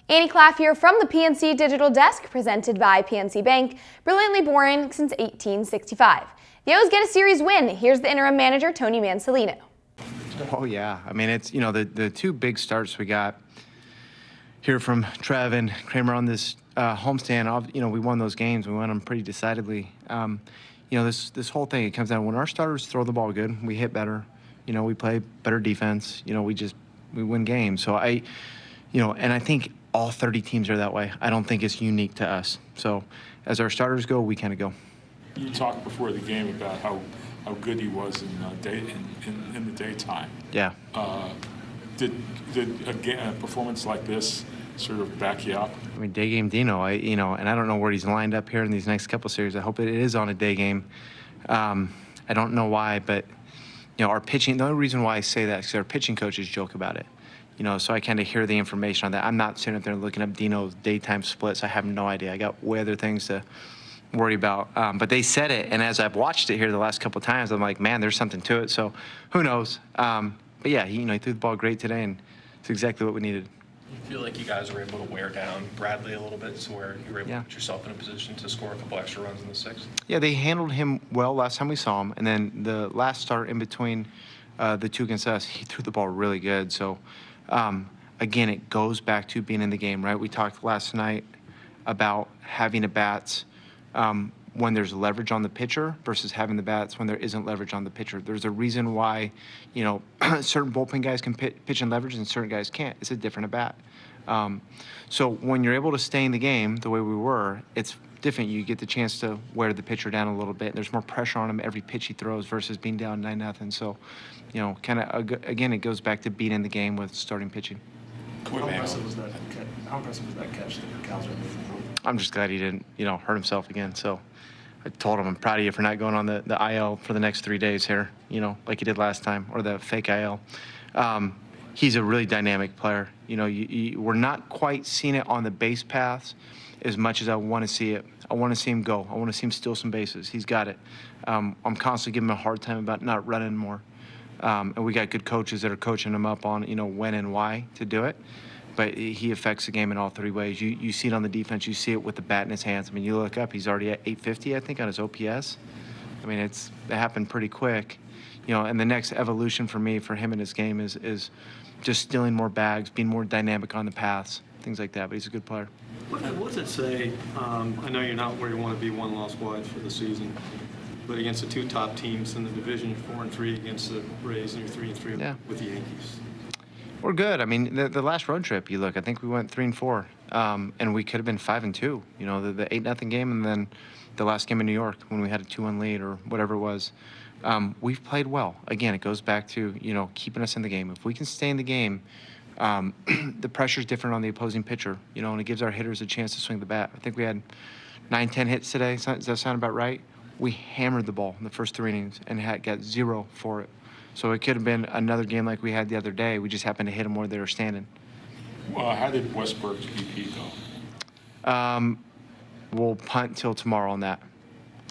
Annie Claff here from the PNC Digital Desk, presented by PNC Bank, brilliantly boring since 1865. The O's get a series win. Here's the interim manager, Tony Mansolino. Oh yeah, I mean, it's, the two big starts we got here from Trev and Kramer on this homestand. We won those games. We won them pretty decidedly. This whole thing, it comes down when our starters throw the ball good, we hit better. We play better defense. We win games. So and I think all 30 teams are that way. I don't think it's unique to us. So as our starters go, we kind of go. You talked before the game about how good he was in the daytime. Yeah. Did a performance like this sort of back you up? I mean, day game Dino. And I don't know where he's lined up here in these next couple series. I hope it is on a day game. I don't know why, but our pitching. The only reason why I say that is because our pitching coaches joke about it. So I kind of hear the information on that. I'm not sitting up there looking up Dino's daytime splits. I have no idea. I got way other things to worry about. But they said it, and as I've watched it here the last couple of times, I'm like, man, there's something to it. So who knows? But yeah, he threw the ball great today, and it's exactly what we needed. You feel like you guys were able to wear down Bradley a little bit, so where you were able to put yourself in a position to score a couple extra runs in the sixth? Yeah, they handled him well last time we saw him, and then the last start in between the two against us, he threw the ball really good. So again, it goes back to being in the game, right? We talked last night about having a bats when there's leverage on the pitcher versus having the bats when there isn't leverage on the pitcher. There's a reason why, certain bullpen guys can pitch in leverage and certain guys can't. It's a different at bat. So when you're able to stay in the game the way we were, it's different. You get the chance to wear the pitcher down a little bit. There's more pressure on him every pitch he throws versus being down 9-0. So, kind of, again, it goes back to being in the game with starting pitching. How impressive was that catch that Calzer made? I'm just glad he didn't, hurt himself again. So I told him I'm proud of you for not going on the IL for the next 3 days here, like he did last time, or the fake IL. He's a really dynamic player. We're not quite seeing it on the base paths as much as I want to see it. I want to see him go. I want to see him steal some bases. He's got it. I'm constantly giving him a hard time about not running more. And we got good coaches that are coaching him up on, when and why to do it. But he affects the game in all three ways. You see it on the defense. You see it with the bat in his hands. I mean, you look up, he's already at 850, I think, on his OPS. I mean, it happened pretty quick. And the next evolution for me, for him in his game is just stealing more bags, being more dynamic on the paths, things like that. But he's a good player. What does it say? I know you're not where you want to be, one loss wide for the season, but against the two top teams in the division, you're 4-3 against the Rays, and you're 3-3 with the Yankees. We're good. I mean, the last road trip, you look, I think we went 3-4, and we could have been 5-2. The 8-0 game, and then the last game in New York when we had a 2-1 lead or whatever it was. We've played well. Again, it goes back to keeping us in the game. If we can stay in the game, the pressure's different on the opposing pitcher, and it gives our hitters a chance to swing the bat. I think we had 9-10 hits today. Does that sound about right? We hammered the ball in the first 3 innings and got 0 for it. So it could have been another game like we had the other day. We just happened to hit them where they were standing. How did Westbrook's BP go? We'll punt till tomorrow on that.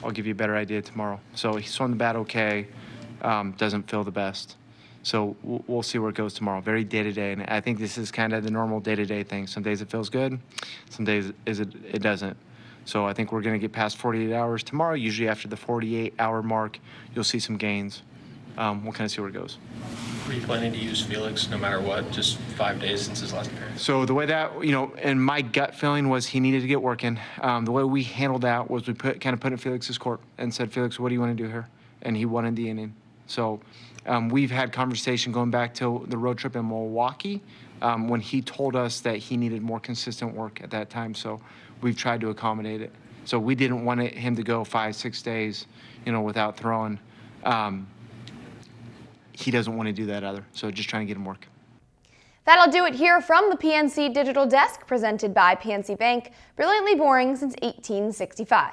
I'll give you a better idea tomorrow. So he swung the bat okay. Doesn't feel the best. So we'll see where it goes tomorrow. Very day-to-day. And I think this is kind of the normal day-to-day thing. Some days it feels good. Some days it doesn't. So I think we're going to get past 48 hours tomorrow. Usually after the 48-hour mark, you'll see some gains. We'll kind of see where it goes. Were you planning to use Felix no matter what, just 5 days since his last appearance? So the way that, and my gut feeling was he needed to get working. The way we handled that was we put it in Felix's court and said, Felix, what do you want to do here? And he wanted the inning. So we've had conversation going back to the road trip in Milwaukee when he told us that he needed more consistent work at that time. So we've tried to accommodate it. So we didn't want him to go 5-6 days, without throwing. He doesn't want to do that either. So just trying to get him work. That'll do it here from the PNC Digital Desk, presented by PNC Bank, brilliantly boring since 1865.